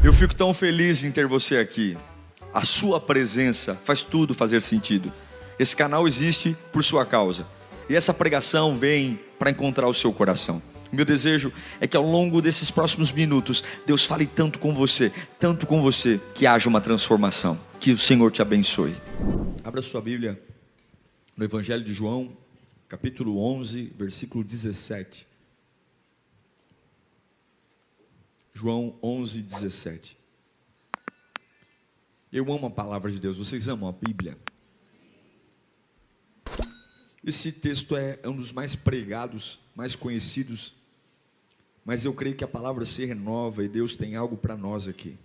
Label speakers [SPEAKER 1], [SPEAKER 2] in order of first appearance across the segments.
[SPEAKER 1] Eu fico tão feliz em ter você aqui. A sua presença faz tudo fazer sentido. Esse canal existe por sua causa. E essa pregação vem para encontrar o seu coração. O meu desejo é que ao longo desses próximos minutos, Deus fale tanto com você, que haja uma transformação. Que o Senhor te abençoe. Abra sua Bíblia no Evangelho de João, capítulo 11, versículo 17. João 11, 17. Eu amo a palavra de Deus. Vocês amam a Bíblia? Esse texto é um dos mais pregados, mais conhecidos, mas eu creio que a palavra se renova e Deus tem algo para nós aqui.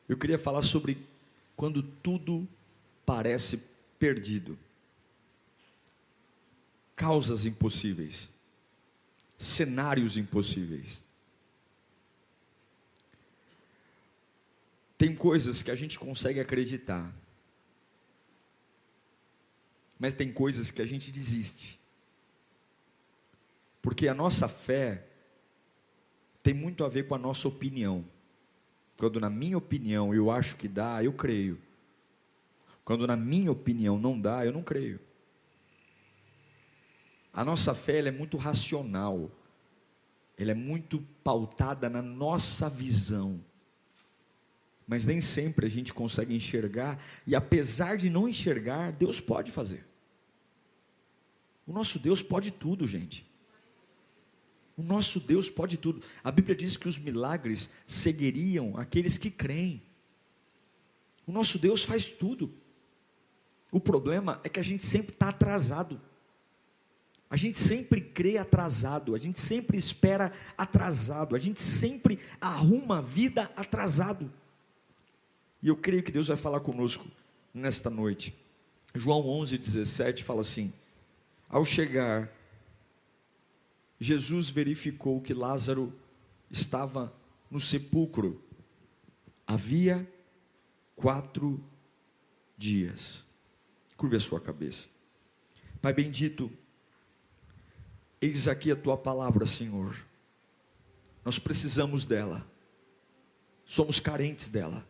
[SPEAKER 1] Eu queria falar sobre quando tudo parece perdido. Causas impossíveis. Cenários impossíveis. Tem coisas que a gente consegue acreditar, mas tem coisas que a gente desiste, porque a nossa fé tem muito a ver com a nossa opinião. Quando na minha opinião eu acho que dá, eu creio. Quando na minha opinião não dá, eu não creio. A nossa fé ela é muito racional, ela é muito pautada na nossa visão, mas nem sempre a gente consegue enxergar, e apesar de não enxergar, Deus pode fazer. O nosso Deus pode tudo, gente. O nosso Deus pode tudo. A Bíblia diz que os milagres seguiriam aqueles que creem. O nosso Deus faz tudo. O problema é que a gente sempre está atrasado. A gente sempre crê atrasado, a gente sempre espera atrasado, a gente sempre arruma a vida atrasado. E eu creio que Deus vai falar conosco nesta noite. João 11, 17 fala assim: ao chegar, Jesus verificou que Lázaro estava no sepulcro. Havia 4 dias. Curve a sua cabeça. Pai bendito, eis aqui a tua palavra, Senhor. Nós precisamos dela. Somos carentes dela.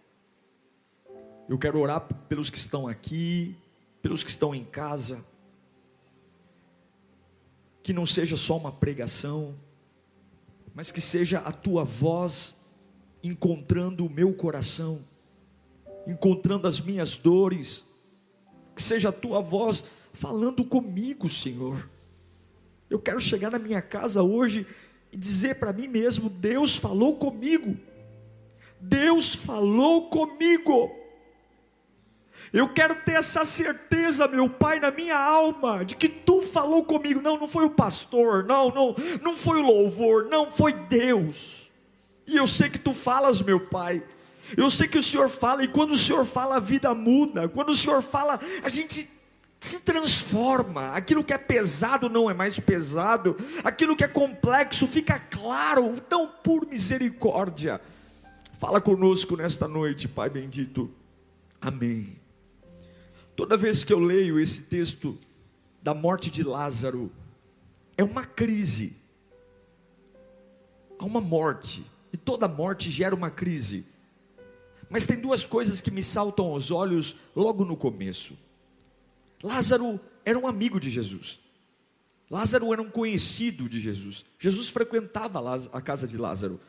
[SPEAKER 1] Eu quero orar pelos que estão aqui, pelos que estão em casa. Que não seja só uma pregação, mas que seja a tua voz encontrando o meu coração, encontrando as minhas dores. Que seja a tua voz falando comigo, Senhor. Eu quero chegar na minha casa hoje e dizer para mim mesmo: Deus falou comigo. Deus falou comigo. Eu quero ter essa certeza, meu Pai, na minha alma, de que Tu falou comigo. Não foi o pastor, não foi o louvor, não, foi Deus. E eu sei que Tu falas, meu Pai. Eu sei que o Senhor fala, e quando o Senhor fala, a vida muda. Quando o Senhor fala, a gente se transforma. Aquilo que é pesado não é mais pesado, aquilo que é complexo fica claro. Então, por misericórdia, fala conosco nesta noite, Pai bendito. Amém. Toda vez que eu leio esse texto da morte de Lázaro, é uma crise. Há uma morte, e toda morte gera uma crise. Mas tem 2 coisas que me saltam aos olhos logo no começo. Lázaro era um amigo de Jesus. Lázaro era um conhecido de Jesus. Jesus frequentava a casa de Lázaro.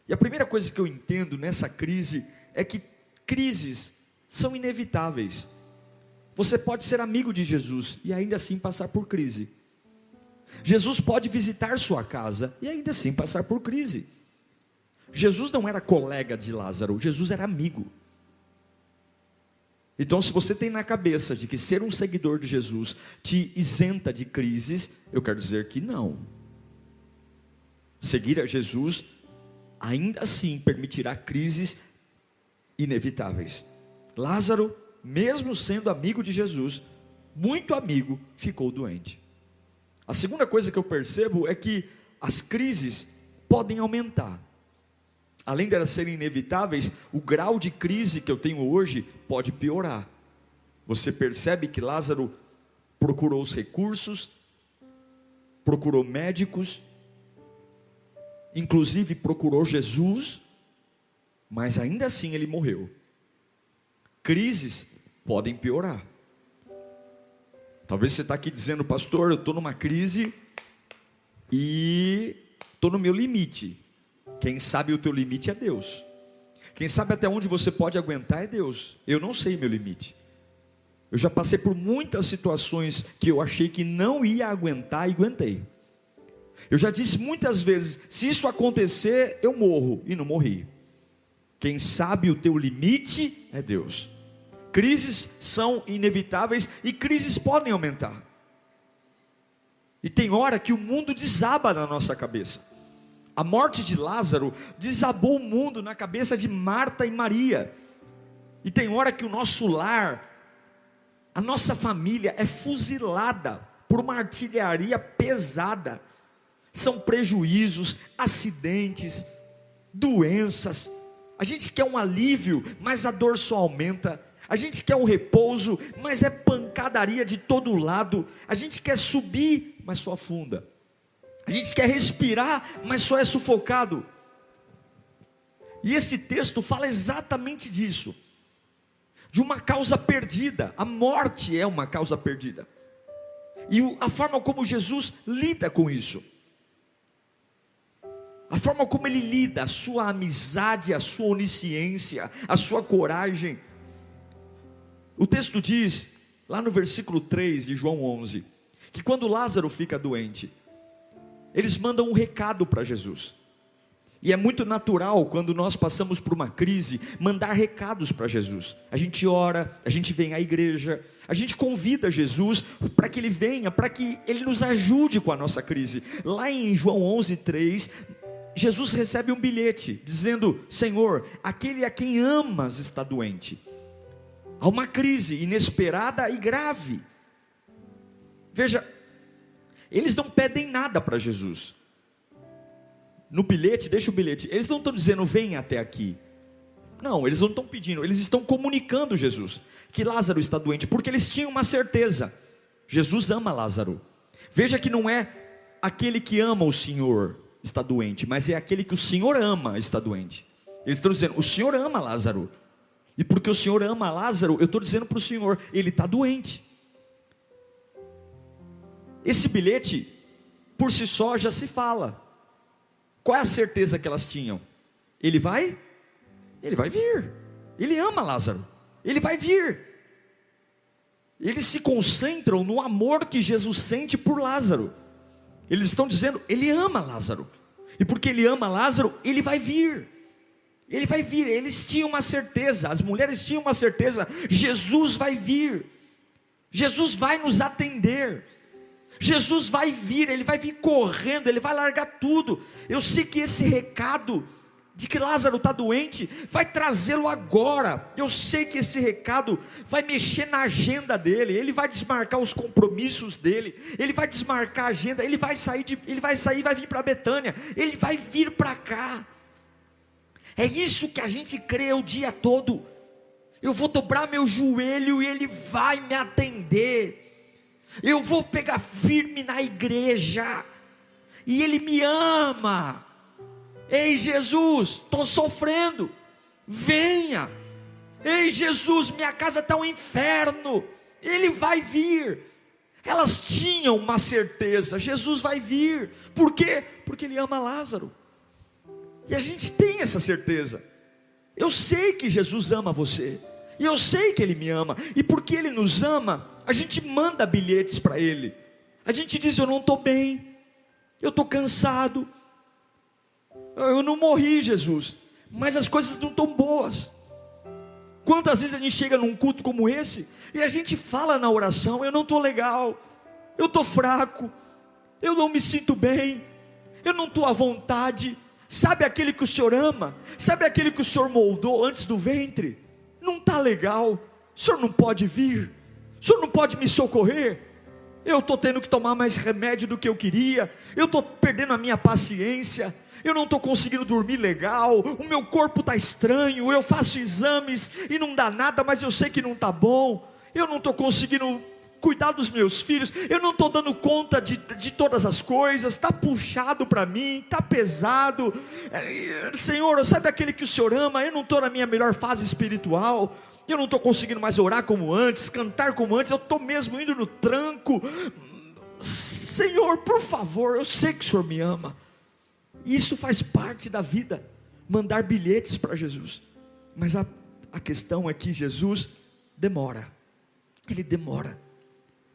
[SPEAKER 1] E a primeira coisa que eu entendo nessa crise é que crises são inevitáveis. Você pode ser amigo de Jesus e ainda assim passar por crise. Jesus pode visitar sua casa e ainda assim passar por crise. Jesus não era colega de Lázaro, Jesus era amigo. Então, se você tem na cabeça de que ser um seguidor de Jesus te isenta de crises, eu quero dizer que não. Seguir a Jesus ainda assim permitirá crises inevitáveis. Lázaro, mesmo sendo amigo de Jesus, muito amigo, ficou doente. A segunda coisa que eu percebo é que as crises podem aumentar. Além de elas serem inevitáveis, o grau de crise que eu tenho hoje pode piorar. Você percebe que Lázaro procurou os recursos, procurou médicos, inclusive procurou Jesus, mas ainda assim ele morreu. Crises podem piorar. Talvez você está aqui dizendo: pastor, eu estou numa crise e estou no meu limite. Quem sabe o teu limite é Deus. Quem sabe até onde você pode aguentar é Deus. Eu não sei meu limite. Eu já passei por muitas situações que eu achei que não ia aguentar e aguentei. Eu já disse muitas vezes: se isso acontecer, eu morro, e não morri. Quem sabe o teu limite é Deus. Crises são inevitáveis e crises podem aumentar. E tem hora que o mundo desaba na nossa cabeça. A morte de Lázaro desabou o mundo na cabeça de Marta e Maria. E tem hora que o nosso lar, a nossa família é fuzilada por uma artilharia pesada. São prejuízos, acidentes, doenças. A gente quer um alívio, mas a dor só aumenta. A gente quer um repouso, mas é pancadaria de todo lado. A gente quer subir, mas só afunda. A gente quer respirar, mas só é sufocado. E esse texto fala exatamente disso. De uma causa perdida. A morte é uma causa perdida. E a forma como Jesus lida com isso. A forma como ele lida, a sua amizade, a sua onisciência, a sua coragem. O texto diz, lá no versículo 3 de João 11, que quando Lázaro fica doente, eles mandam um recado para Jesus. E é muito natural, quando nós passamos por uma crise, mandar recados para Jesus. A gente ora, a gente vem à igreja, a gente convida Jesus para que ele venha, para que ele nos ajude com a nossa crise. Lá em João 11:3, Jesus recebe um bilhete, dizendo: Senhor, aquele a quem amas está doente. Há uma crise inesperada e grave. Veja, eles não pedem nada para Jesus. No bilhete, deixa o bilhete, eles não estão dizendo: venha até aqui. Não, eles não estão pedindo, eles estão comunicando Jesus, que Lázaro está doente, porque eles tinham uma certeza: Jesus ama Lázaro. Veja que não é aquele que ama o Senhor está doente, mas é aquele que o Senhor ama está doente. Eles estão dizendo: o Senhor ama Lázaro. E porque o Senhor ama Lázaro, eu estou dizendo para o Senhor, ele está doente. Esse bilhete, por si só, já se fala. Qual é a certeza que elas tinham? Ele vai vir. Ele ama Lázaro, ele vai vir. Eles se concentram no amor que Jesus sente por Lázaro. Eles estão dizendo: ele ama Lázaro. E porque ele ama Lázaro, ele vai vir. Ele vai vir. Eles tinham uma certeza, as mulheres tinham uma certeza: Jesus vai vir. Jesus vai nos atender. Jesus vai vir, ele vai vir correndo, ele vai largar tudo. Eu sei que esse recado de que Lázaro está doente vai trazê-lo agora. Eu sei que esse recado vai mexer na agenda dele. Ele vai desmarcar os compromissos dele. Ele vai desmarcar a agenda. Ele vai sair, vai vir para Betânia. Ele vai vir para cá. É isso que a gente crê o dia todo. Eu vou dobrar meu joelho e ele vai me atender. Eu vou pegar firme na igreja e ele me ama. Ei Jesus, estou sofrendo, venha. Ei Jesus, minha casa está um inferno, ele vai vir. Elas tinham uma certeza: Jesus vai vir. Por quê? Porque ele ama Lázaro. E a gente tem essa certeza. Eu sei que Jesus ama você, e eu sei que ele me ama. E porque ele nos ama, a gente manda bilhetes para ele. A gente diz: eu não estou bem, eu estou cansado, eu não morri, Jesus, mas as coisas não estão boas. Quantas vezes a gente chega num culto como esse e a gente fala na oração: eu não estou legal, eu estou fraco, eu não me sinto bem, eu não estou à vontade. Sabe aquele que o Senhor ama? Sabe aquele que o Senhor moldou antes do ventre? Não está legal, o Senhor não pode vir, o Senhor não pode me socorrer. Eu estou tendo que tomar mais remédio do que eu queria, eu estou perdendo a minha paciência, eu não estou conseguindo dormir legal, o meu corpo está estranho, eu faço exames e não dá nada, mas eu sei que não está bom, eu não estou conseguindo cuidar dos meus filhos, eu não estou dando conta de todas as coisas, está puxado para mim, está pesado. Senhor, sabe aquele que o Senhor ama? Eu não estou na minha melhor fase espiritual, eu não estou conseguindo mais orar como antes, cantar como antes, eu estou mesmo indo no tranco. Senhor, por favor, eu sei que o Senhor me ama. Isso faz parte da vida, mandar bilhetes para Jesus. Mas a questão é que Jesus demora. Ele demora.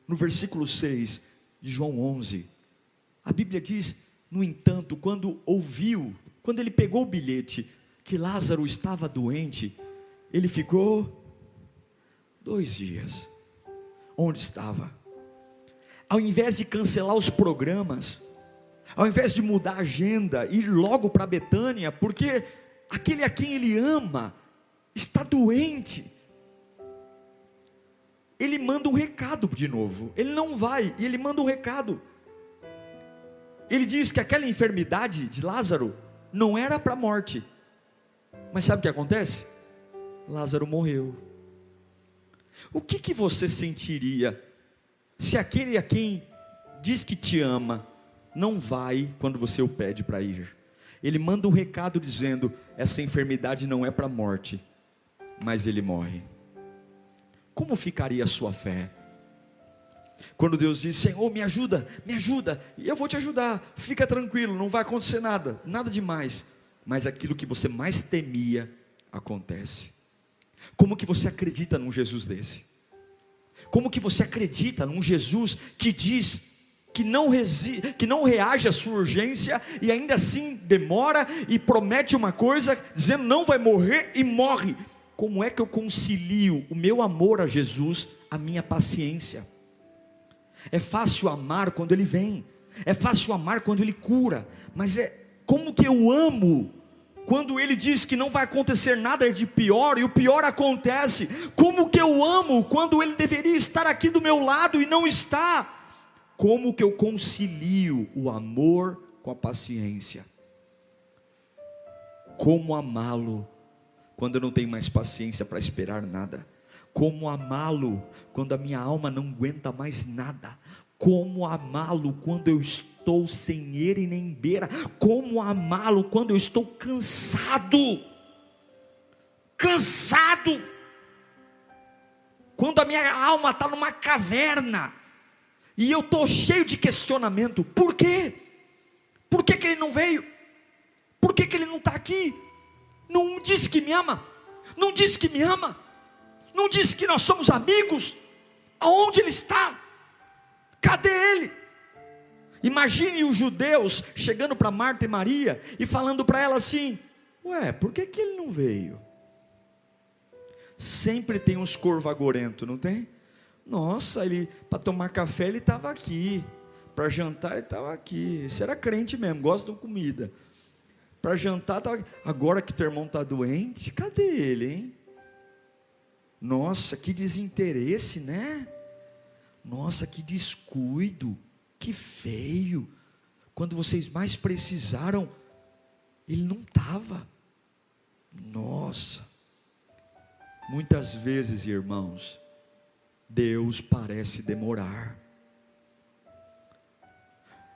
[SPEAKER 1] No versículo 6 de João 11, a Bíblia diz: no entanto, quando ele pegou o bilhete, que Lázaro estava doente, ele ficou 2 dias. Onde estava? Ao invés de cancelar os programas, ao invés de mudar a agenda, ir logo para Betânia, porque aquele a quem ele ama está doente, ele manda um recado de novo. Ele não vai, e ele manda um recado. Ele diz que aquela enfermidade de Lázaro não era para a morte. Mas sabe o que acontece? Lázaro morreu. O que você sentiria se aquele a quem diz que te ama não vai quando você o pede para ir? Ele manda um recado dizendo: essa enfermidade não é para a morte, mas ele morre. Como ficaria a sua fé? Quando Deus diz: Senhor, me ajuda, e eu vou te ajudar, fica tranquilo, não vai acontecer nada, nada demais. Mas aquilo que você mais temia, acontece. Como que você acredita num Jesus desse? Como que você acredita num Jesus que diz que não reage à sua urgência, e ainda assim demora, e promete uma coisa, dizendo não vai morrer, e morre? Como é que eu concilio o meu amor a Jesus, a minha paciência? É fácil amar quando Ele vem, é fácil amar quando Ele cura, mas como que eu amo quando Ele diz que não vai acontecer nada de pior, e o pior acontece? Como que eu amo quando Ele deveria estar aqui do meu lado e não está? Como que eu concilio o amor com a paciência? Como amá-lo quando eu não tenho mais paciência para esperar nada? Como amá-lo quando a minha alma não aguenta mais nada? Como amá-lo quando eu estou sem ele nem beira? Como amá-lo quando eu estou cansado? Quando a minha alma está numa caverna, e eu estou cheio de questionamento. Por quê? Por que ele não veio? Por que ele não está aqui? Não disse que me ama? Não disse que me ama? Não disse que nós somos amigos? Aonde ele está? Cadê ele? Imagine os judeus chegando para Marta e Maria e falando para ela assim: ué, por que ele não veio? Sempre tem uns corvagorentos, não tem? Nossa, ele para tomar café ele estava aqui, para jantar ele estava aqui. Você era crente mesmo, gosta de comida. Para jantar estava aqui. Agora que teu irmão está doente, cadê ele, hein? Nossa, que desinteresse, né? Nossa, que descuido, que feio. Quando vocês mais precisaram, ele não estava. Nossa. Muitas vezes, irmãos, Deus parece demorar.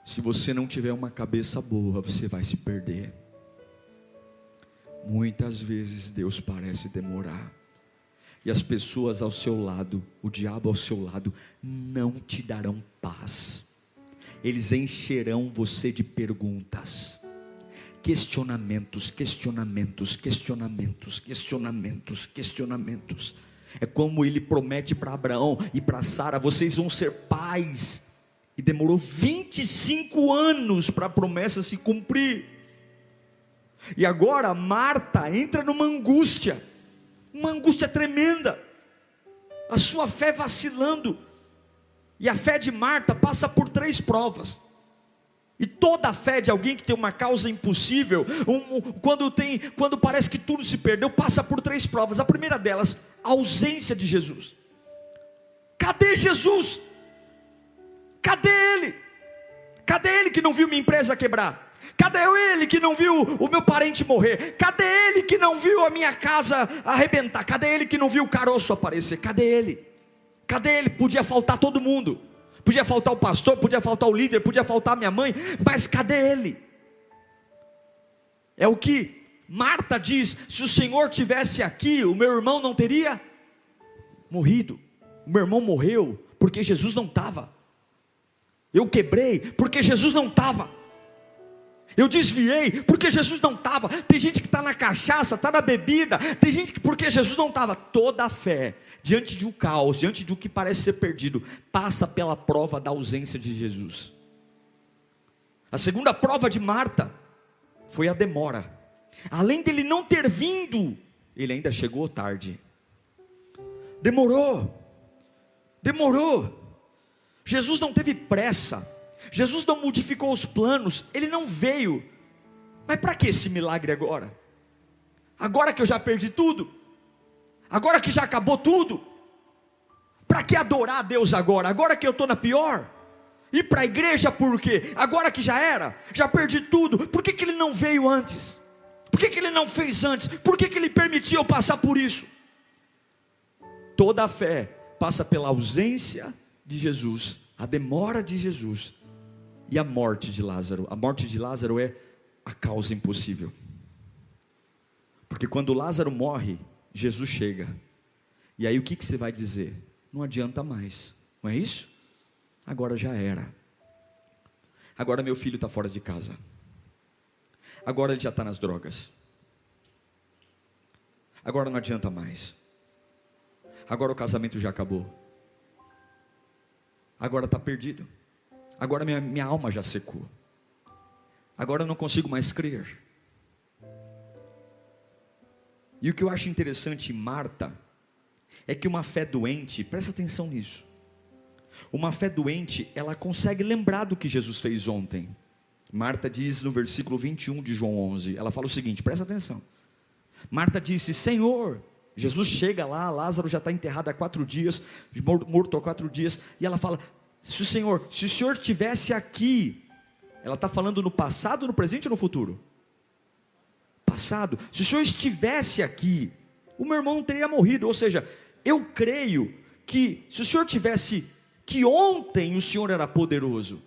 [SPEAKER 1] Se você não tiver uma cabeça boa, você vai se perder. Muitas vezes Deus parece demorar. E as pessoas ao seu lado, o diabo ao seu lado, não te darão paz. Eles encherão você de perguntas, questionamentos. É como ele promete para Abraão e para Sara: vocês vão ser pais. E demorou 25 anos para a promessa se cumprir. E agora Marta entra numa angústia tremenda, a sua fé vacilando. E a fé de Marta passa por 3 provas. E toda a fé de alguém que tem uma causa impossível, quando parece que tudo se perdeu, passa por 3 provas. A primeira delas, a ausência de Jesus. Cadê Jesus? Cadê Ele? Cadê Ele que não viu minha empresa quebrar? Cadê Ele que não viu o meu parente morrer? Cadê Ele que não viu a minha casa arrebentar? Cadê Ele que não viu o caroço aparecer? Cadê Ele? Cadê ele? Podia faltar todo mundo, podia faltar o pastor, podia faltar o líder, podia faltar a minha mãe, mas cadê ele? É o que Marta diz: se o Senhor tivesse aqui, o meu irmão não teria morrido. O meu irmão morreu porque Jesus não estava. Eu quebrei porque Jesus não estava. Eu desviei porque Jesus não estava. Tem gente que está na cachaça, está na bebida. Tem gente que porque Jesus não estava. Toda a fé, diante de um caos, diante de um que parece ser perdido, passa pela prova da ausência de Jesus. A segunda prova de Marta foi a demora. Além dele não ter vindo, ele ainda chegou tarde. Demorou. Jesus não teve pressa. Jesus não modificou os planos. Ele não veio. Mas para que esse milagre agora? Agora que eu já perdi tudo? Agora que já acabou tudo? Para que adorar a Deus agora? Agora que eu estou na pior? Ir para a igreja por quê? Agora que já era? Já perdi tudo. Por que ele não veio antes? Por que ele não fez antes? Por que ele permitiu eu passar por isso? Toda a fé passa pela ausência de Jesus, a demora de Jesus e a morte de Lázaro. A morte de Lázaro é a causa impossível. Porque quando Lázaro morre, Jesus chega. E aí o que você vai dizer? Não adianta mais, não é isso? Agora já era. Agora meu filho está fora de casa. Agora ele já está nas drogas. Agora não adianta mais. Agora o casamento já acabou. Agora está perdido. Agora minha alma já secou. Agora eu não consigo mais crer. E o que eu acho interessante em Marta é que uma fé doente, presta atenção nisso, uma fé doente, ela consegue lembrar do que Jesus fez ontem. Marta diz no versículo 21 de João 11, ela fala o seguinte, presta atenção. Marta disse: Senhor, Jesus chega lá, Lázaro já está enterrado há 4 dias, morto há 4 dias, e ela fala: se o Senhor estivesse aqui, ela está falando no passado, no presente ou no futuro? Passado. Se o Senhor estivesse aqui, o meu irmão não teria morrido. Ou seja, eu creio que se o Senhor tivesse, que ontem o Senhor era poderoso.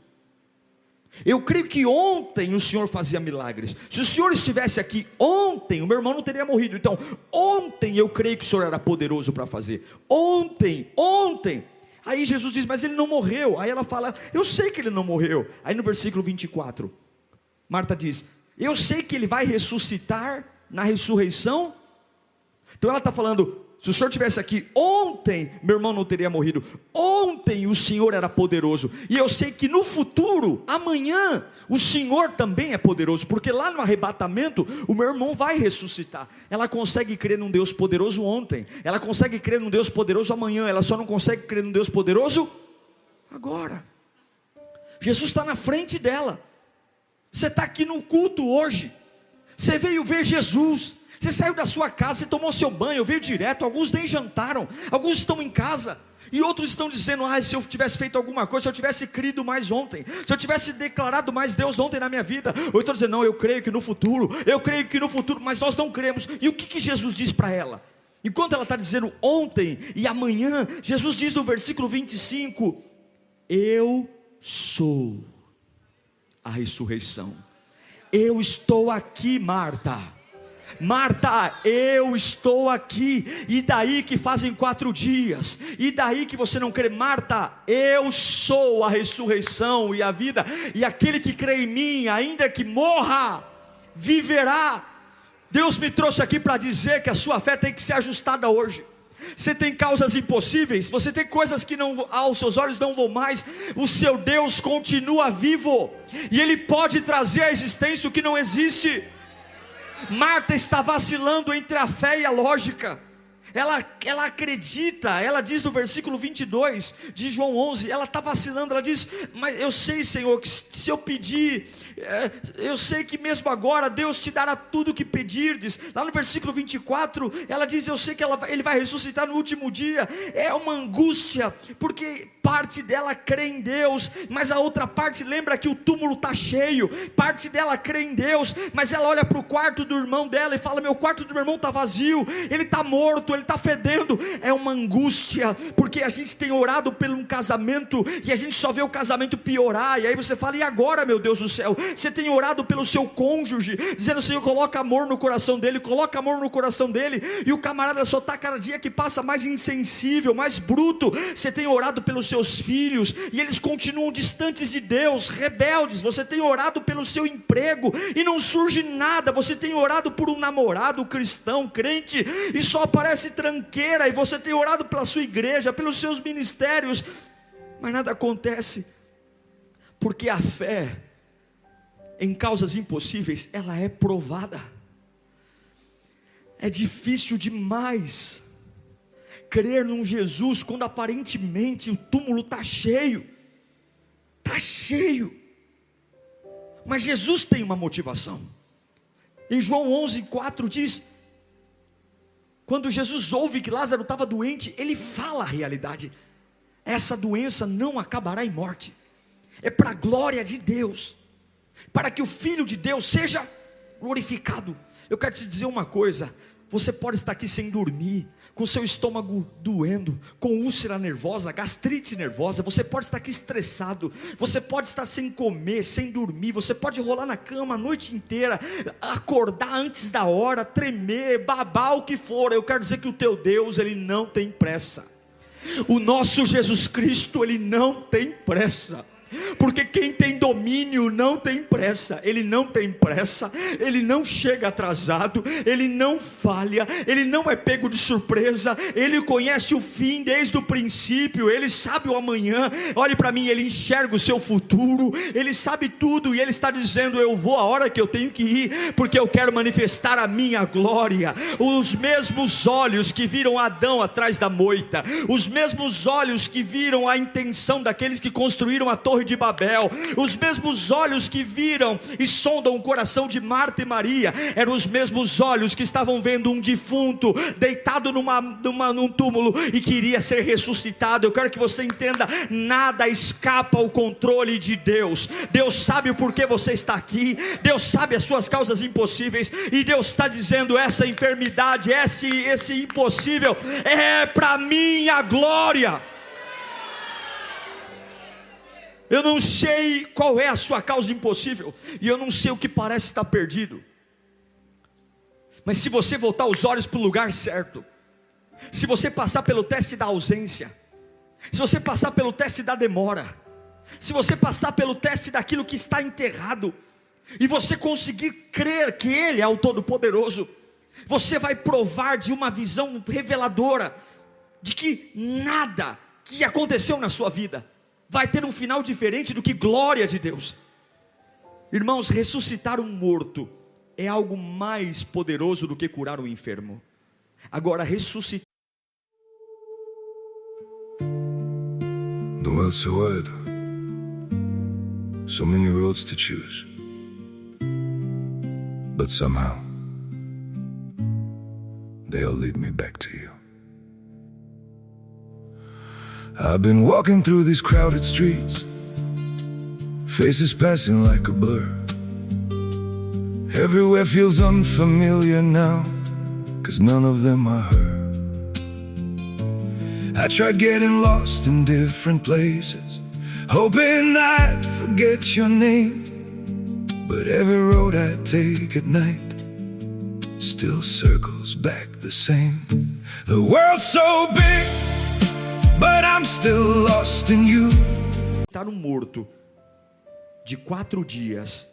[SPEAKER 1] Eu creio que ontem o Senhor fazia milagres. Se o Senhor estivesse aqui ontem, o meu irmão não teria morrido. Então, ontem eu creio que o Senhor era poderoso para fazer. Ontem. Aí Jesus diz: mas ele não morreu. Aí ela fala: eu sei que ele não morreu. Aí no versículo 24, Marta diz: eu sei que ele vai ressuscitar na ressurreição. Então ela está falando: se o Senhor estivesse aqui ontem, meu irmão não teria morrido. Ontem o Senhor era poderoso. E eu sei que no futuro, amanhã, o Senhor também é poderoso. Porque lá no arrebatamento, o meu irmão vai ressuscitar. Ela consegue crer num Deus poderoso ontem. Ela consegue crer num Deus poderoso amanhã. Ela só não consegue crer num Deus poderoso agora. Jesus está na frente dela. Você está aqui no culto hoje. Você veio ver Jesus. Você saiu da sua casa, você tomou seu banho, veio direto. Alguns nem jantaram, alguns estão em casa, e outros estão dizendo: se eu tivesse feito alguma coisa, se eu tivesse crido mais ontem, se eu tivesse declarado mais Deus ontem na minha vida. Ou estão dizendo: não, eu creio que no futuro, mas nós não cremos. E o que Jesus diz para ela? Enquanto ela está dizendo ontem e amanhã, Jesus diz no versículo 25: eu sou a ressurreição. Eu estou aqui, Marta. Marta, eu estou aqui. E daí que fazem 4 dias? E daí que você não crê? Marta, eu sou a ressurreição e a vida. E aquele que crê em mim, ainda que morra, viverá. Deus me trouxe aqui para dizer que a sua fé tem que ser ajustada hoje. Você tem causas impossíveis, você tem coisas que aos seus olhos não vão mais. O seu Deus continua vivo, e Ele pode trazer à existência o que não existe. Marta está vacilando entre a fé e a lógica. Ela acredita, ela diz no versículo 22 de João 11, ela está vacilando, ela diz: mas eu sei, Senhor, que se eu pedir, eu sei que mesmo agora Deus te dará tudo o que pedirdes. Lá no versículo 24, ela diz: eu sei que Ele vai ressuscitar no último dia. É uma angústia, porque parte dela crê em Deus, mas a outra parte lembra que o túmulo está cheio. Parte dela crê em Deus, mas ela olha para o quarto do irmão dela e fala: meu quarto do meu irmão está vazio, ele está morto, ele ele está fedendo. É uma angústia, porque a gente tem orado por um casamento e a gente só vê o casamento piorar. E aí você fala: e agora, meu Deus do céu? Você tem orado pelo seu cônjuge, dizendo: Senhor, coloca amor no coração dele, coloca amor no coração dele, e o camarada só está cada dia que passa mais insensível, mais bruto. Você tem orado pelos seus filhos e eles continuam distantes de Deus, rebeldes. Você tem orado pelo seu emprego e não surge nada. Você tem orado por um namorado cristão, crente, e só aparece tranqueira. E você tem orado pela sua igreja, pelos seus ministérios, mas nada acontece, porque a fé em causas impossíveis, ela é provada. É difícil demais crer num Jesus quando aparentemente o túmulo está cheio. Está cheio. Mas Jesus tem uma motivação. Em João 11:4 diz: quando Jesus ouve que Lázaro estava doente, ele fala a realidade: essa doença não acabará em morte, é para a glória de Deus, para que o Filho de Deus seja glorificado. Eu quero te dizer uma coisa: você pode estar aqui sem dormir, com seu estômago doendo, com úlcera nervosa, gastrite nervosa. Você pode estar aqui estressado, você pode estar sem comer, sem dormir. Você pode rolar na cama a noite inteira, acordar antes da hora, tremer, babar, o que for. Eu quero dizer que o teu Deus, Ele não tem pressa. O nosso Jesus Cristo, Ele não tem pressa. Porque quem tem domínio não tem pressa. Ele não tem pressa, Ele não chega atrasado, Ele não falha, Ele não é pego de surpresa. Ele conhece o fim desde o princípio, Ele sabe o amanhã. Olhe para mim, Ele enxerga o seu futuro, Ele sabe tudo. E Ele está dizendo: eu vou a hora que eu tenho que ir, porque eu quero manifestar a minha glória. Os mesmos olhos que viram Adão atrás da moita, os mesmos olhos que viram a intenção daqueles que construíram a torre de Babel, os mesmos olhos que viram e sondam o coração de Marta e Maria, eram os mesmos olhos que estavam vendo um defunto deitado num túmulo e queria ser ressuscitado. Eu quero que você entenda: nada escapa ao controle de Deus. Deus sabe o porquê você está aqui, Deus sabe as suas causas impossíveis, e Deus está dizendo: essa enfermidade, esse impossível é para minha glória. Eu não sei qual é a sua causa impossível, e eu não sei o que parece estar perdido, mas se você voltar os olhos para o lugar certo, se você passar pelo teste da ausência, se você passar pelo teste da demora, se você passar pelo teste daquilo que está enterrado, e você conseguir crer que Ele é o Todo-Poderoso, você vai provar de uma visão reveladora, de que nada que aconteceu na sua vida vai ter um final diferente do que glória de Deus. Irmãos, ressuscitar um morto é algo mais poderoso do que curar um enfermo. Agora, ressuscitar...
[SPEAKER 2] The world's so wide, so many roads to choose, but somehow they all lead me back to you. I've been walking through these crowded streets, faces passing like a blur. Everywhere feels unfamiliar now, 'cause none of them are her. I tried getting lost in different places, hoping I'd forget your name, but every road I take at night still circles back the same. The world's so big, but I'm still lost in you.
[SPEAKER 1] Ressuscitar um morto de 4 dias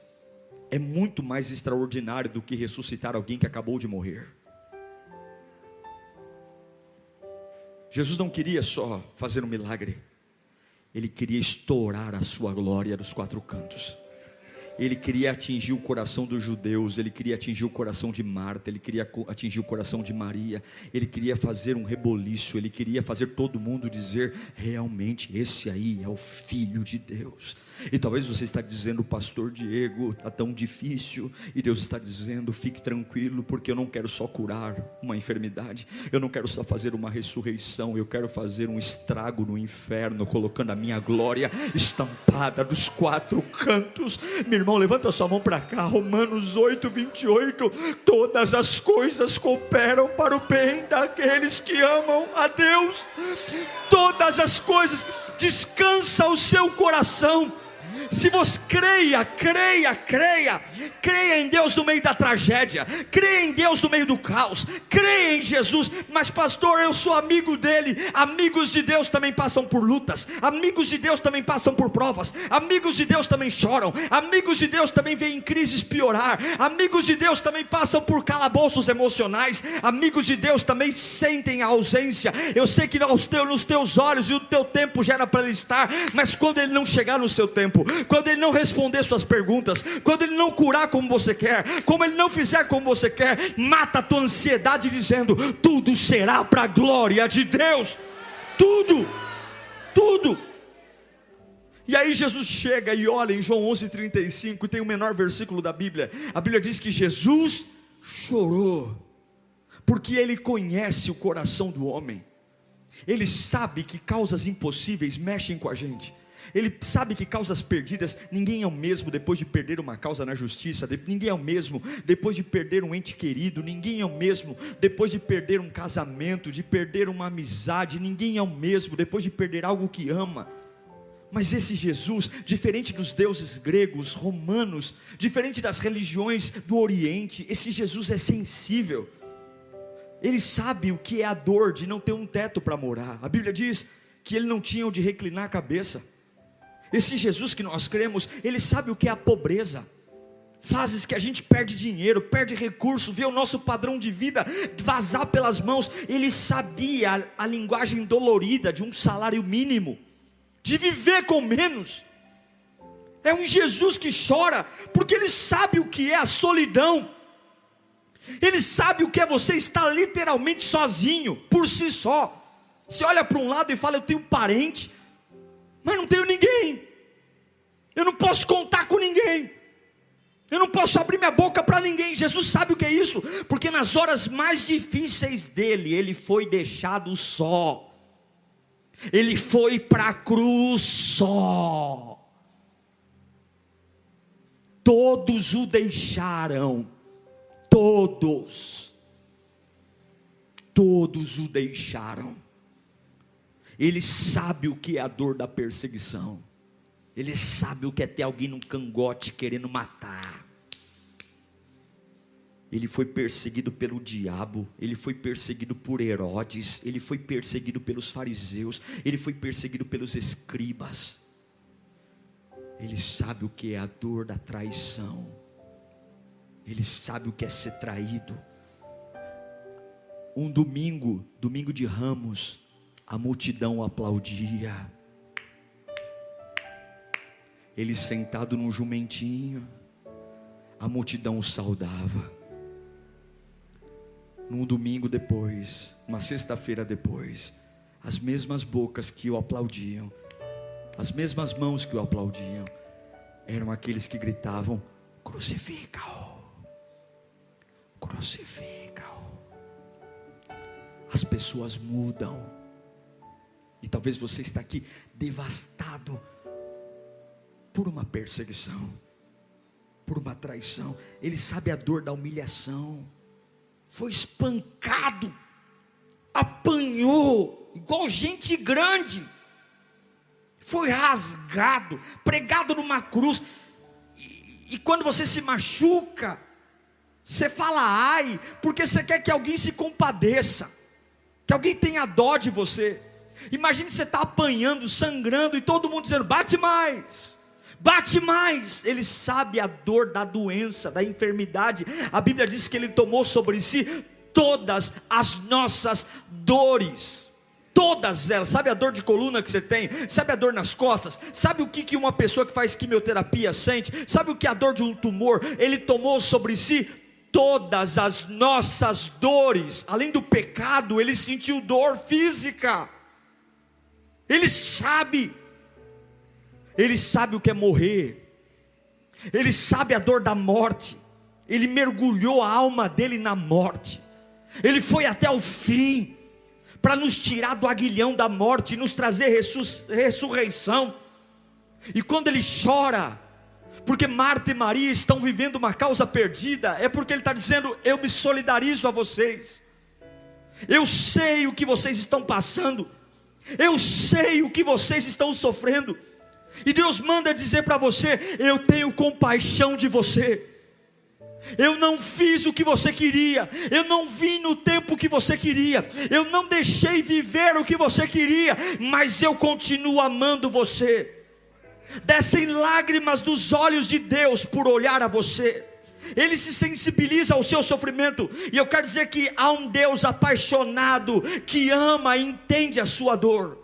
[SPEAKER 1] é muito mais extraordinário do que ressuscitar alguém que acabou de morrer. Jesus não queria só fazer um milagre, Ele queria estourar a sua glória dos 4 cantos. Ele queria atingir o coração dos judeus, Ele queria atingir o coração de Marta, Ele queria atingir o coração de Maria, Ele queria fazer um reboliço, Ele queria fazer todo mundo dizer: realmente esse aí é o Filho de Deus. E talvez você está dizendo: pastor Diego, está tão difícil, e Deus está dizendo: fique tranquilo, porque eu não quero só curar uma enfermidade, eu não quero só fazer uma ressurreição, eu quero fazer um estrago no inferno, colocando a minha glória estampada dos 4 cantos. Meu irmão, irmão, levanta sua mão para cá. Romanos 8, 28. Todas as coisas cooperam para o bem daqueles que amam a Deus. Todas as coisas. Descansa o seu coração. Se você creia em Deus no meio da tragédia, creia em Deus no meio do caos, creia em Jesus. Mas pastor, eu sou amigo dele. Amigos de Deus também passam por lutas, amigos de Deus também passam por provas, amigos de Deus também choram, amigos de Deus também veem crises piorar, amigos de Deus também passam por calabouços emocionais, amigos de Deus também sentem a ausência. Eu sei que nos teus olhos e o teu tempo já era para ele estar, mas quando ele não chegar no seu tempo, quando ele não responder suas perguntas, quando ele não curar como você quer, como ele não fizer como você quer, mata a tua ansiedade dizendo: tudo será para a glória de Deus. Tudo. E aí Jesus chega e olha em João 11:35, tem o menor versículo da Bíblia. A Bíblia diz que Jesus chorou, porque ele conhece o coração do homem. Ele sabe que causas impossíveis mexem com a gente. Ele sabe que causas perdidas, ninguém é o mesmo depois de perder uma causa na justiça, ninguém é o mesmo depois de perder um ente querido, ninguém é o mesmo depois de perder um casamento, de perder uma amizade, ninguém é o mesmo depois de perder algo que ama. Mas esse Jesus, diferente dos deuses gregos, romanos, diferente das religiões do Oriente, esse Jesus é sensível. Ele sabe o que é a dor de não ter um teto para morar. A Bíblia diz que ele não tinha onde reclinar a cabeça. Esse Jesus que nós cremos, ele sabe o que é a pobreza, fases que a gente perde dinheiro, perde recurso, vê o nosso padrão de vida vazar pelas mãos. Ele sabia a linguagem dolorida de um salário mínimo, de viver com menos. É um Jesus que chora, porque ele sabe o que é a solidão. Ele sabe o que é você estar literalmente sozinho, por si só. Você olha para um lado e fala: eu tenho parente, mas não tenho ninguém, eu não posso contar com ninguém, eu não posso abrir minha boca para ninguém. Jesus sabe o que é isso, porque nas horas mais difíceis dele, ele foi deixado só, ele foi para a cruz só. Todos o deixaram, todos o deixaram. Ele sabe o que é a dor da perseguição. Ele sabe o que é ter alguém num cangote querendo matar. Ele foi perseguido pelo diabo, ele foi perseguido por Herodes, ele foi perseguido pelos fariseus, ele foi perseguido pelos escribas. Ele sabe o que é a dor da traição. Ele sabe o que é ser traído. Um domingo de Ramos, a multidão aplaudia. Ele sentado num jumentinho, a multidão o saudava. Num domingo depois, uma sexta-feira depois, as mesmas bocas que o aplaudiam, as mesmas mãos que o aplaudiam, eram aqueles que gritavam: crucifica-o, crucifica-o. As pessoas mudam. E talvez você está aqui devastado por uma perseguição, por uma traição. Ele sabe a dor da humilhação. Foi espancado, apanhou igual gente grande, foi rasgado, pregado numa cruz. E quando você se machuca, você fala ai, porque você quer que alguém se compadeça, que alguém tenha dó de você. Imagine você está apanhando, sangrando, e todo mundo dizendo: bate mais, bate mais. Ele sabe a dor da doença, da enfermidade. A Bíblia diz que ele tomou sobre si todas as nossas dores, todas elas. Sabe a dor de coluna que você tem? Sabe a dor nas costas? Sabe o que uma pessoa que faz quimioterapia sente? Sabe o que é a dor de um tumor? Ele tomou sobre si todas as nossas dores. Além do pecado, ele sentiu dor física. Ele sabe o que é morrer, ele sabe a dor da morte, ele mergulhou a alma dele na morte, ele foi até o fim, para nos tirar do aguilhão da morte, e nos trazer ressurreição. E quando ele chora, porque Marta e Maria estão vivendo uma causa perdida, é porque Ele está dizendo: eu me solidarizo a vocês, eu sei o que vocês estão passando, eu sei o que vocês estão sofrendo, e Deus manda dizer para você: eu tenho compaixão de você. Eu não fiz o que você queria, eu não vim no tempo que você queria, eu não deixei viver o que você queria, mas eu continuo amando você. Descem lágrimas dos olhos de Deus por olhar a você. Ele se sensibiliza ao seu sofrimento. E eu quero dizer que há um Deus apaixonado, que ama e entende a sua dor.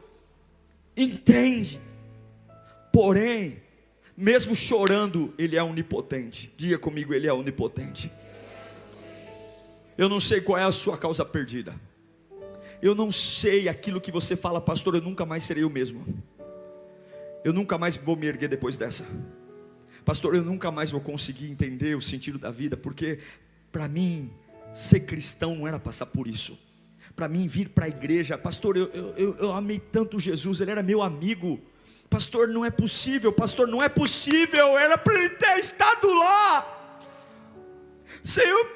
[SPEAKER 1] Entende. Porém, mesmo chorando, Ele é onipotente. Diga comigo: Ele é onipotente. Eu não sei qual é a sua causa perdida. Eu não sei aquilo que você fala: pastor, eu nunca mais serei o mesmo. Eu nunca mais vou me erguer depois dessa. Pastor, eu nunca mais vou conseguir entender o sentido da vida, porque para mim, ser cristão não era passar por isso. Para mim, vir para a igreja, pastor, eu amei tanto Jesus, Ele era meu amigo. Pastor, não é possível, pastor, não é possível, era para Ele ter estado lá. Senhor,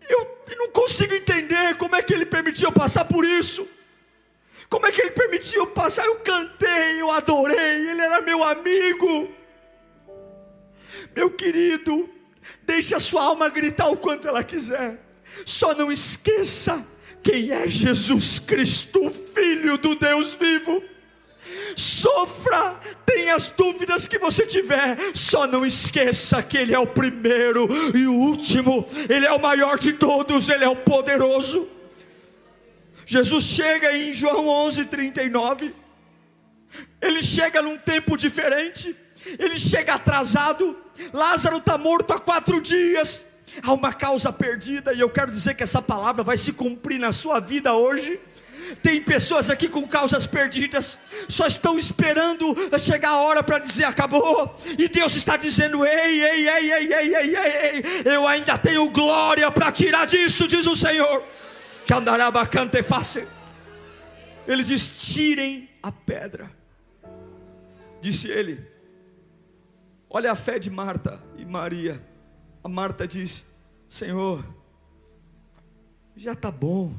[SPEAKER 1] eu não consigo entender como é que Ele permitiu eu passar por isso. Como é que Ele permitiu eu passar? Eu cantei, eu adorei, Ele era meu amigo. Meu querido, deixe a sua alma gritar o quanto ela quiser, só não esqueça quem é Jesus Cristo, Filho do Deus vivo. Sofra, tenha as dúvidas que você tiver, só não esqueça que Ele é o primeiro e o último, Ele é o maior de todos, Ele é o poderoso. Jesus chega em João 11:39, Ele chega num tempo diferente, Ele chega atrasado. Lázaro está morto há 4 dias, há uma causa perdida, e eu quero dizer que essa palavra vai se cumprir na sua vida hoje. Tem pessoas aqui com causas perdidas, só estão esperando chegar a hora para dizer acabou, e Deus está dizendo: ei, eu ainda tenho glória para tirar disso, diz o Senhor. Que andará bacante e fácil. Ele diz: tirem a pedra. Disse ele. Olha a fé de Marta e Maria. A Marta diz: Senhor, já está bom,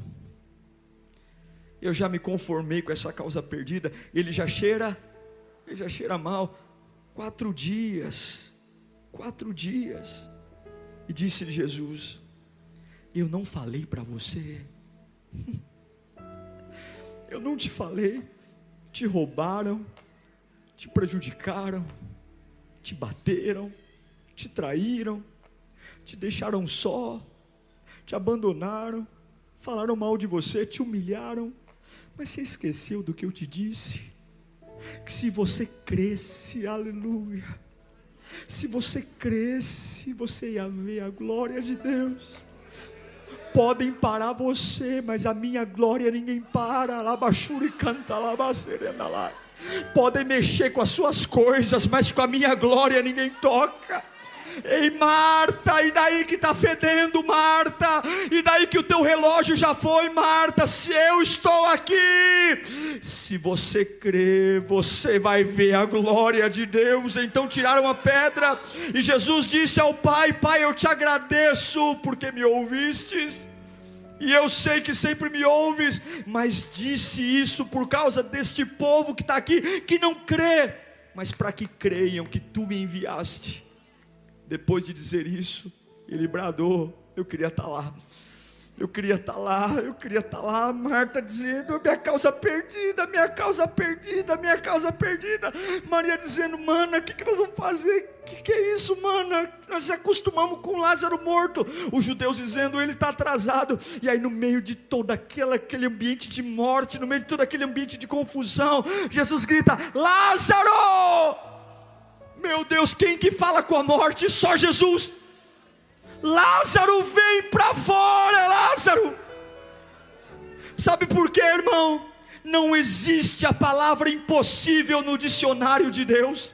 [SPEAKER 1] eu já me conformei com essa causa perdida. Ele já cheira mal. 4 dias. E disse-lhe Jesus: eu não falei para você? Eu não te falei? Te roubaram, te prejudicaram, te bateram, te traíram, te deixaram só, te abandonaram, falaram mal de você, te humilharam. Mas você esqueceu do que eu te disse? Que se você cresce, aleluia, se você cresce, você ia ver a glória de Deus. Podem parar você, mas a minha glória ninguém para. Labachuri canta, labacerena lá. Podem mexer com as suas coisas, mas com a minha glória ninguém toca. Ei, Marta, e daí que está fedendo, Marta? E daí que o teu relógio já foi, Marta? Se eu estou aqui, se você crer, você vai ver a glória de Deus. Então tiraram a pedra, e Jesus disse ao Pai: Pai, eu te agradeço porque me ouvistes, e eu sei que sempre me ouves, mas disse isso por causa deste povo que está aqui, que não crê, mas para que creiam que tu me enviaste. Depois de dizer isso, ele bradou: eu queria estar lá, eu queria estar lá, eu queria estar lá. Marta dizendo: minha causa perdida, minha causa perdida, minha causa perdida. Maria dizendo: mana, o que nós vamos fazer? O que é isso, mana? Nós acostumamos com Lázaro morto. Os judeus dizendo: ele está atrasado. E aí no meio de todo aquele ambiente de morte, no meio de todo aquele ambiente de confusão, Jesus grita: Lázaro! Meu Deus, quem que fala com a morte? Só Jesus. Lázaro, vem para fora, Lázaro. Sabe por quê, irmão? Não existe a palavra impossível no dicionário de Deus.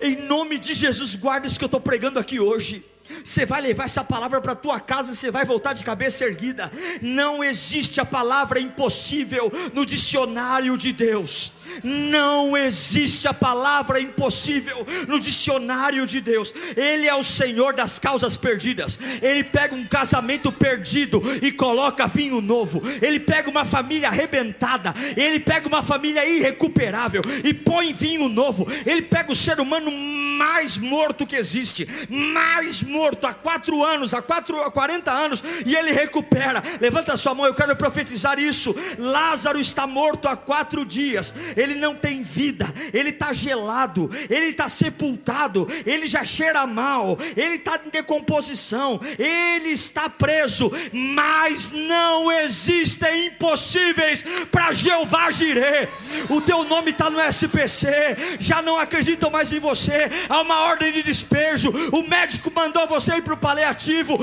[SPEAKER 1] Em nome de Jesus, guarda isso que eu estou pregando aqui hoje. Você vai levar essa palavra para a tua casa, você vai voltar de cabeça erguida. Não existe a palavra impossível no dicionário de Deus. Não existe a palavra impossível no dicionário de Deus. Ele é o Senhor das causas perdidas. Ele pega um casamento perdido e coloca vinho novo. Ele pega uma família arrebentada, ele pega uma família irrecuperável e põe vinho novo. Ele pega o ser humano mais morto que existe, mais morto há 4 anos, há 40 anos, e ele recupera. Levanta a sua mão, eu quero profetizar isso. Lázaro está morto há 4 dias, ele não tem vida, ele está gelado, ele está sepultado, ele já cheira mal, ele está em decomposição, ele está preso, mas não existem impossíveis para Jeová Jireh. O teu nome está no SPC, já não acreditam mais em você, há uma ordem de despejo, o médico mandou você ir para o paliativo,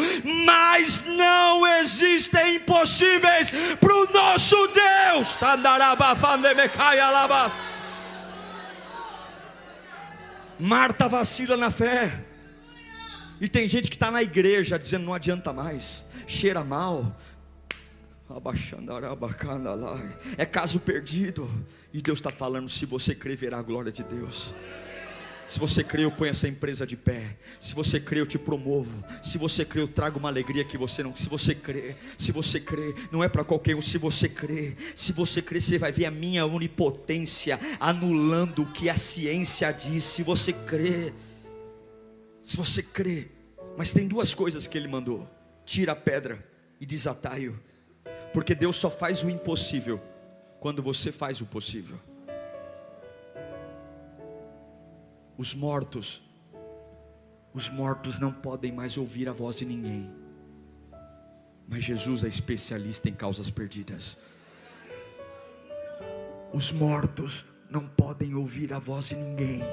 [SPEAKER 1] mas não existem impossíveis para o nosso Deus. Marta vacila na fé, e tem gente que está na igreja dizendo não adianta mais, cheira mal, é caso perdido. E Deus está falando: se você crer, verá a glória de Deus. Se você crê, eu ponho essa empresa de pé. Se você crê, eu te promovo. Se você crê, eu trago uma alegria que você não. Se você crê, não é para qualquer um. Se você crê, você vai ver a minha onipotência anulando o que a ciência diz. Se você crê, mas tem 2 coisas que ele mandou: tira a pedra e desataio, porque Deus só faz o impossível quando você faz o possível. Os mortos não podem mais ouvir a voz de ninguém, mas Jesus é especialista em causas perdidas. Os mortos não podem ouvir a voz de ninguém,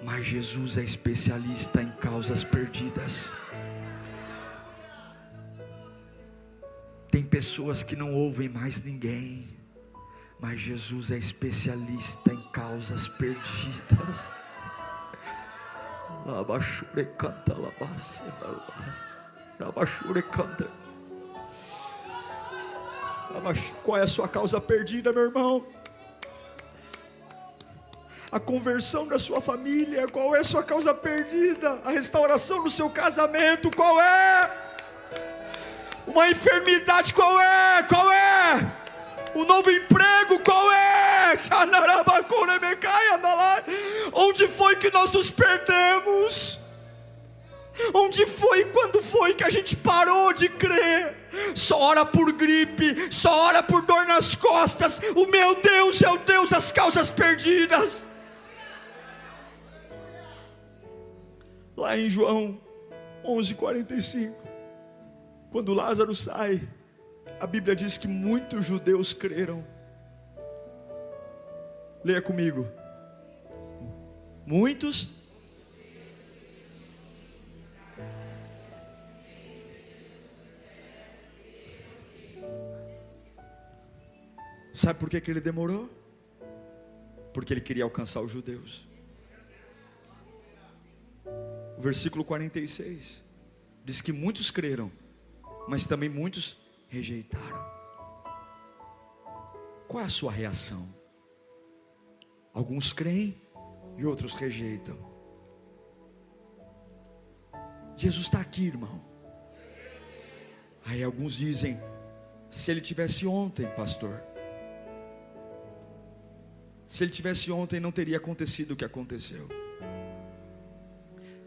[SPEAKER 1] mas Jesus é especialista em causas perdidas. Tem pessoas que não ouvem mais ninguém, mas Jesus é especialista em causas perdidas. Qual é a sua causa perdida, meu irmão? A conversão da sua família. Qual é a sua causa perdida? A restauração do seu casamento. Qual é? Uma enfermidade. Qual é? O novo emprego. Qual é? Onde foi que nós nos perdemos? Onde foi e quando foi que a gente parou de crer? Só ora por gripe, só ora por dor nas costas. O meu Deus é o Deus das causas perdidas. Lá em João 11:45, quando Lázaro sai, a Bíblia diz que muitos judeus creram. Leia comigo. Muitos. Sabe por que ele demorou? Porque ele queria alcançar os judeus. O versículo 46 diz que muitos creram, mas também muitos rejeitaram. Qual é a sua reação? Alguns creem e outros rejeitam. Jesus está aqui, irmão. Aí alguns dizem: se ele tivesse ontem, pastor, se ele tivesse ontem, não teria acontecido o que aconteceu.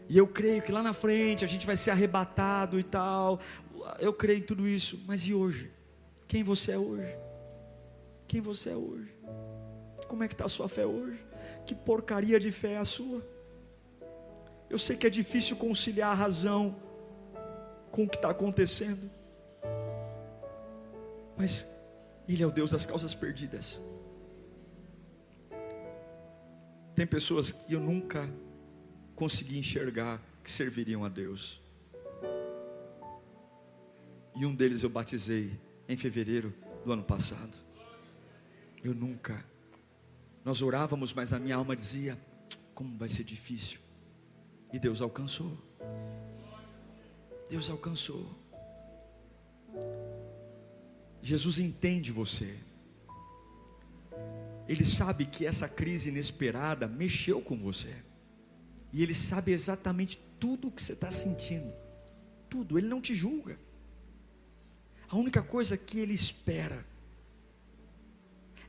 [SPEAKER 1] E eu creio que lá na frente a gente vai ser arrebatado e tal. Eu creio em tudo isso. Mas e hoje? Quem você é hoje? Quem você é hoje? Como é que está a sua fé hoje? Que porcaria de fé é a sua? Eu sei que é difícil conciliar a razão com o que está acontecendo, mas Ele é o Deus das causas perdidas. Tem pessoas que eu nunca consegui enxergar que serviriam a Deus, e um deles eu batizei em fevereiro do ano passado. Nós orávamos, mas a minha alma dizia: como vai ser difícil. E Deus alcançou. Deus alcançou. Jesus entende você. Ele sabe que essa crise inesperada mexeu com você. E Ele sabe exatamente tudo o que você está sentindo. Tudo, Ele não te julga. A única coisa que Ele espera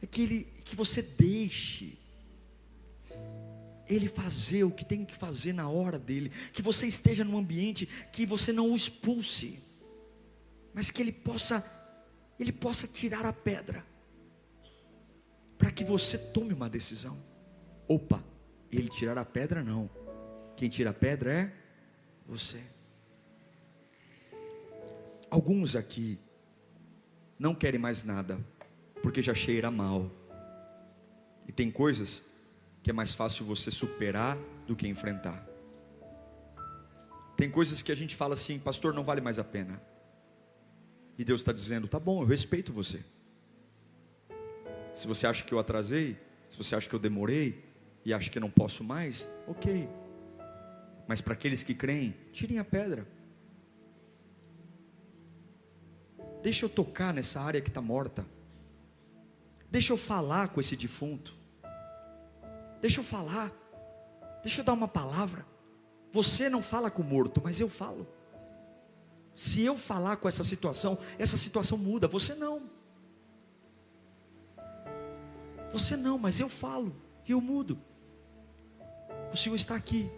[SPEAKER 1] é que você deixe Ele fazer o que tem que fazer na hora dele. Que você esteja num ambiente que você não o expulse, mas que Ele possa tirar a pedra, para que você tome uma decisão. Opa, Ele tirar a pedra não. Quem tira a pedra é você. Alguns aqui não querem mais nada, porque já cheira mal. E tem coisas que é mais fácil você superar do que enfrentar. Tem coisas que a gente fala assim: pastor, não vale mais a pena. E Deus está dizendo: tá bom, eu respeito você. Se você acha que eu atrasei, se você acha que eu demorei e acha que eu não posso mais, ok. Mas para aqueles que creem, tirem a pedra. Deixa eu tocar nessa área que está morta. Deixa eu falar com esse defunto. Deixa eu falar. Deixa eu dar uma palavra. Você não fala com o morto, mas eu falo. Se eu falar com essa situação muda. Você não. Você não, mas eu falo e eu mudo. O Senhor está aqui.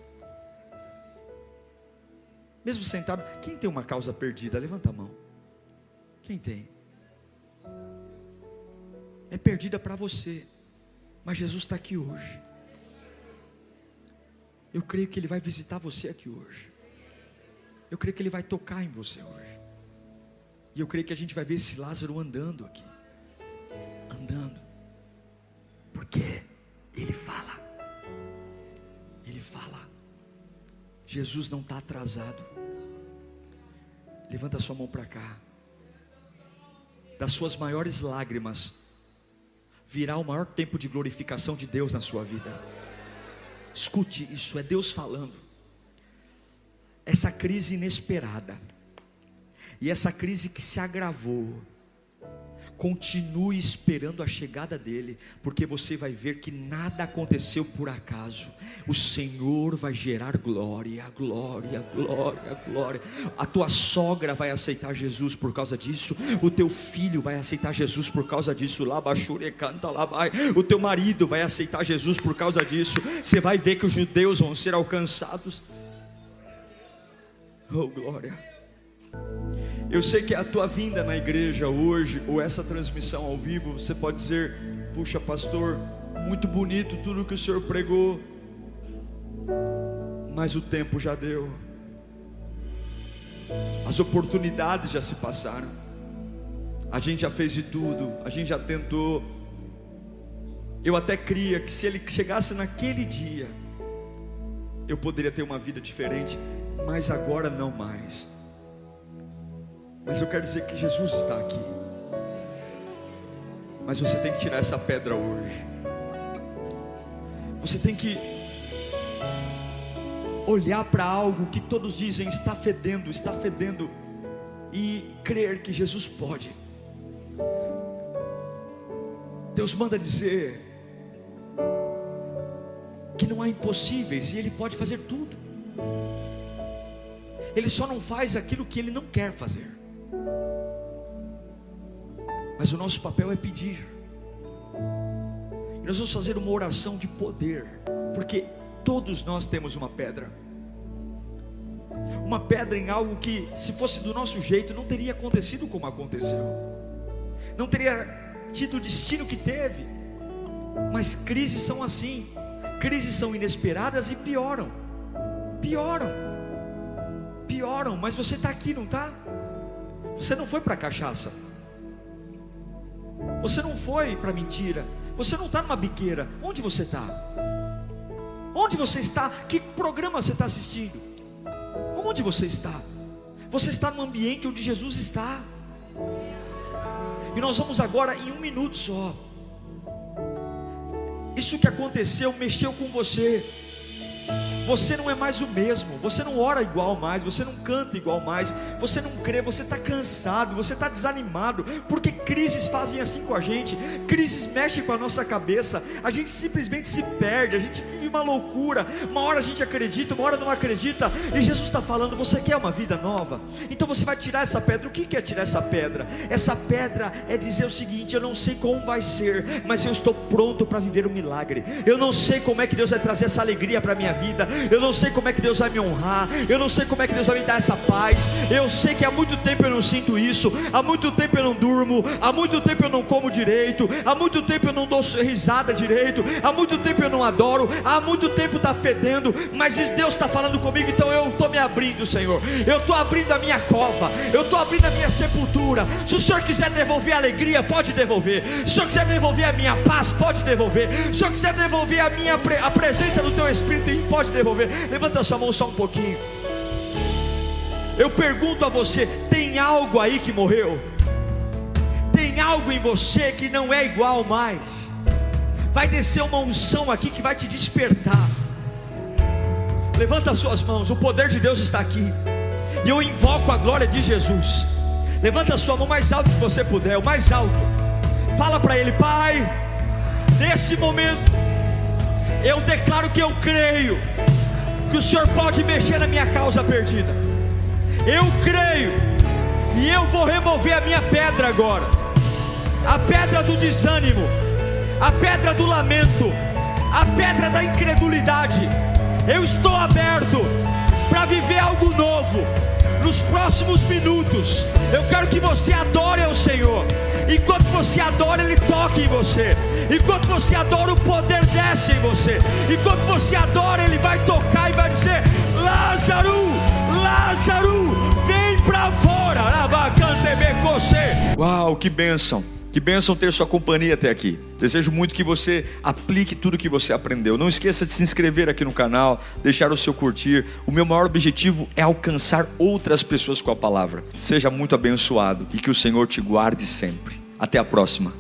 [SPEAKER 1] Mesmo sentado. Quem tem uma causa perdida? Levanta a mão. Quem tem? É perdida para você, mas Jesus está aqui hoje. Eu creio que Ele vai visitar você aqui hoje. Eu creio que Ele vai tocar em você hoje. E eu creio que a gente vai ver esse Lázaro andando aqui. Andando. Porque Ele fala. Ele fala. Jesus não está atrasado. Levanta a sua mão para cá. Das suas maiores lágrimas virá o maior tempo de glorificação de Deus na sua vida. Escute, isso é Deus falando. Essa crise inesperada, e essa crise que se agravou, continue esperando a chegada dele, porque você vai ver que nada aconteceu por acaso. O Senhor vai gerar glória, glória, glória, glória. A tua sogra vai aceitar Jesus por causa disso. O teu filho vai aceitar Jesus por causa disso. O teu marido vai aceitar Jesus por causa disso. Você vai ver que os judeus vão ser alcançados. Oh, glória. Eu sei que a tua vinda na igreja hoje, ou essa transmissão ao vivo, você pode dizer: puxa, pastor, muito bonito tudo que o senhor pregou, mas o tempo já deu, as oportunidades já se passaram, a gente já fez de tudo, a gente já tentou. Eu até cria que se ele chegasse naquele dia, eu poderia ter uma vida diferente, mas agora não mais. Mas eu quero dizer que Jesus está aqui. Mas você tem que tirar essa pedra hoje. Você tem que olhar para algo que todos dizem está fedendo, e crer que Jesus pode. Deus manda dizer que não há impossíveis, e Ele pode fazer tudo. Ele só não faz aquilo que Ele não quer fazer. Mas o nosso papel é pedir. E nós vamos fazer uma oração de poder, porque todos nós temos uma pedra. Uma pedra em algo que, se fosse do nosso jeito, não teria acontecido como aconteceu. Não teria tido o destino que teve. Mas crises são assim. Crises são inesperadas e pioram. Pioram. Mas você está aqui, não está? Você não foi para a cachaça. Você não foi para mentira. Você não está numa biqueira. Onde você está? Onde você está? Que programa você está assistindo? Onde você está? Você está no ambiente onde Jesus está. E nós vamos agora em 1 minuto só. Isso que aconteceu mexeu com você. Você não é mais o mesmo, você não ora igual mais, você não canta igual mais, você não crê, você está cansado, você está desanimado, porque crises fazem assim com a gente, crises mexem com a nossa cabeça, a gente simplesmente se perde, a gente vive uma loucura, uma hora a gente acredita, uma hora não acredita, e Jesus está falando, você quer uma vida nova? Então você vai tirar essa pedra. O que é tirar essa pedra? Essa pedra é dizer o seguinte: eu não sei como vai ser, mas eu estou pronto para viver um milagre. Eu não sei como é que Deus vai trazer essa alegria para a minha vida, eu não sei como é que Deus vai me honrar, eu não sei como é que Deus vai me dar essa paz. Eu sei que há muito tempo eu não sinto isso, há muito tempo eu não durmo, há muito tempo eu não como direito, há muito tempo eu não dou risada direito, há muito tempo eu não adoro, há muito tempo está fedendo, mas Deus está falando comigo. Então eu estou me abrindo, Senhor, eu estou abrindo a minha cova, eu estou abrindo a minha sepultura. Se o Senhor quiser devolver a alegria, pode devolver. Se o Senhor quiser devolver a minha paz, pode devolver. Se o Senhor quiser devolver a presença do Teu Espírito, pode devolver. Levanta a sua mão só um pouquinho. Eu pergunto a você: tem algo aí que morreu? Tem algo em você que não é igual mais? Vai descer uma unção aqui que vai te despertar. Levanta as suas mãos, o poder de Deus está aqui, e eu invoco a glória de Jesus. Levanta a sua mão mais alto que você puder, o mais alto. Fala para Ele: Pai, nesse momento eu declaro que eu creio que o Senhor pode mexer na minha causa perdida. Eu creio, e eu vou remover a minha pedra agora, a pedra do desânimo, a pedra do lamento, a pedra da incredulidade. Eu estou aberto para viver algo novo. Nos próximos minutos eu quero que você adore ao Senhor. Enquanto você adora, Ele toca em você. Enquanto você adora, o poder desce em você. Enquanto você adora, Ele vai tocar e vai dizer: Lázaro, Lázaro, vem para fora. Uau, que bênção! Que bênção ter sua companhia até aqui. Desejo muito que você aplique tudo que você aprendeu. Não esqueça de se inscrever aqui no canal, deixar o seu curtir. O meu maior objetivo é alcançar outras pessoas com a palavra. Seja muito abençoado e que o Senhor te guarde sempre. Até a próxima.